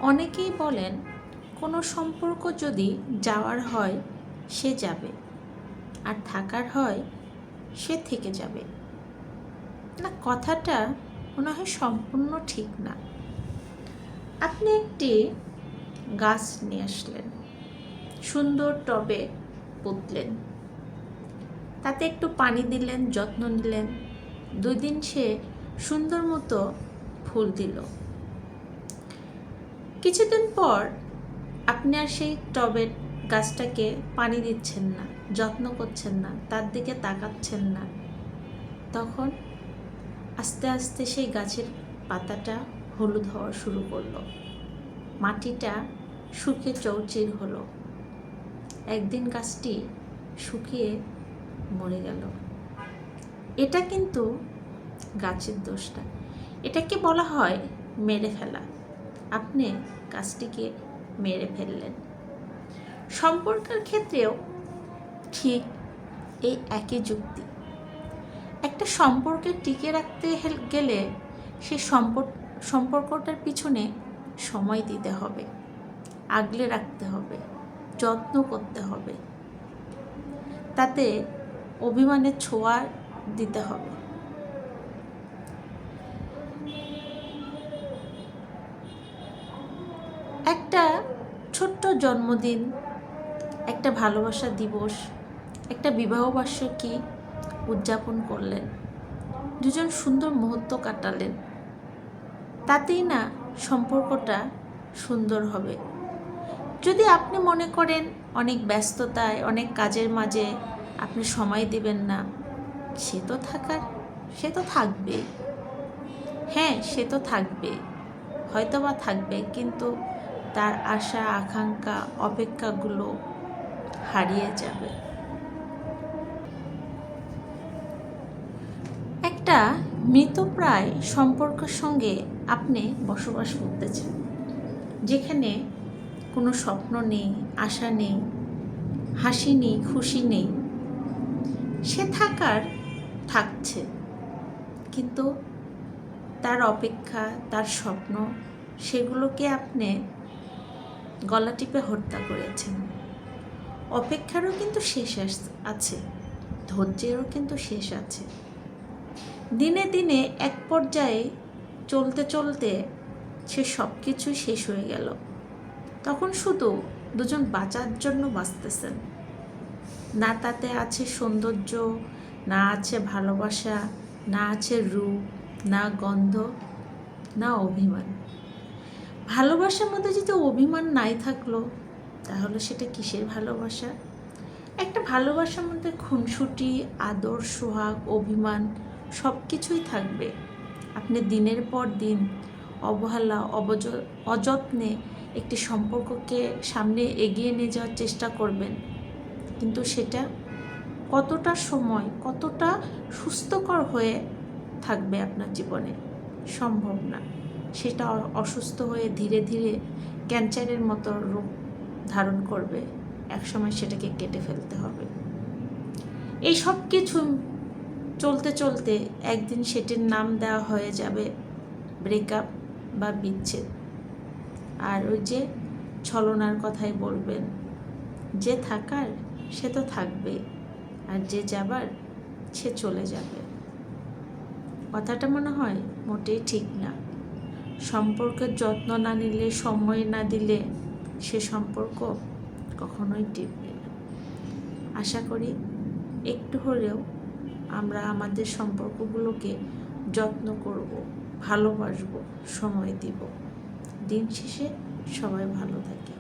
অনেকেই বলেন কোনো সম্পর্ক যদি যাওয়ার হয় সে যাবে, আর থাকার হয় সে থেকে যাবে। না, কথাটা মনে হয় সম্পূর্ণ ঠিক না। আপনি একটি গাছ নিয়ে আসলেন, সুন্দর টবে পুঁতলেন, তাতে একটু পানি দিলেন, যত্ন নিলেন, 2 দিন সে সুন্দর মতো ফুল দিল। কিছুদিন পর আপনি আর সেই টবের গাছটাকে পানি দিচ্ছেন না, যত্ন করছেন না, তার দিকে তাকাচ্ছেন না। তখন আস্তে আস্তে সেই গাছের পাতাটা হলুদ হওয়া শুরু করলো, মাটিটা শুকিয়ে চৌচির হলো। একদিন গাছটি শুকিয়ে মরে গেল। এটা কিন্তু গাছের দোষ না, এটাকে বলা হয় মেরে ফেলা। আপনি গাছটিকে মেরে ফেললেন। সম্পর্কের ক্ষেত্রেও ঠিক এই একই যুক্তি। একটা সম্পর্কে টিকে রাখতে গেলে সেই সম্পর্কটার পিছনে সময় দিতে হবে, আগলে রাখতে হবে, যত্ন করতে হবে, তাতে অভিমানের ছোঁয়া দিতে হবে। একটা ছোট্ট জন্মদিন, একটা ভালোবাসা দিবস, একটা বিবাহবার্ষিকী উদযাপন করলেন, দুজন সুন্দর মুহূর্ত কাটালেন, তাতেই না সম্পর্কটা সুন্দর হবে। যদি আপনি মনে করেন অনেক ব্যস্ততায়, অনেক কাজের মাঝে আপনি সময় দিবেন না, সে তো থাকবে। হ্যাঁ, সে তো থাকবে, হয়তো বা থাকবে, কিন্তু তার আশা আকাঙ্ক্ষা অপেক্ষাগুলো হারিয়ে যাবে। একটা মৃতপ্রায় সম্পর্কের সঙ্গে আপনি বসবাস করতেছেন, যেখানে কোনো স্বপ্ন নেই, আশা নেই, হাসি নেই, খুশি নেই। সে থাকছে, কিন্তু তার অপেক্ষা, তার স্বপ্ন, সেগুলোকে আপনি গলা টিপে হত্যা করেছেন। অপেক্ষারও কিন্তু শেষ আছে, ধৈর্যেরও কিন্তু শেষ আছে। দিনে দিনে এক পর্যায়ে চলতে চলতে সে সব কিছু শেষ হয়ে গেল। তখন শুধু দুজন বাঁচার জন্য বাঁচতেছেন। না তাতে আছে সৌন্দর্য, না আছে ভালোবাসা, না আছে রূপ, না গন্ধ, না অভিমান। ভালোবাসার মধ্যে যদি অভিমান নাই থাকলো, তাহলে সেটা কিসের ভালোবাসা? একটা ভালোবাসার মধ্যে খুনসুটি, আদর, সোহাগ, অভিমান সব কিছুই থাকবে। আপনি দিনের পর দিন অবহেলা, অযত্নে একটি সম্পর্ককে সামনে এগিয়ে নিয়ে যাওয়ার চেষ্টা করবেন, কিন্তু সেটা কতটা সময়, কতটা সুস্থকর হয়ে থাকবে আপনার জীবনে? সম্ভব না। সেটা অসুস্থ হয়ে ধীরে ধীরে ক্যান্সারের মতো রূপ ধারণ করবে। একসময় সেটাকে কেটে ফেলতে হবে। এই সব কিছু চলতে চলতে একদিন সেটির নাম দেওয়া হয়ে যাবে ব্রেকআপ বা বিচ্ছেদ। আর ওই যে ছলনার কথাই বলবেন, যে থাকার সে তো থাকবে, আর যে যাবার সে চলে যাবে। কথাটা মনে হয় মোটেই ঠিক না। সম্পর্কের যত্ন না নিলে, সময় না দিলে সে সম্পর্ক কখনোই টিকবে না। আশা করি একটু হলেও আমরা আমাদের সম্পর্কগুলোকে যত্ন করব, ভালোবাসবো, সময় দিব। দিন শেষে সবাই ভালো থাকে।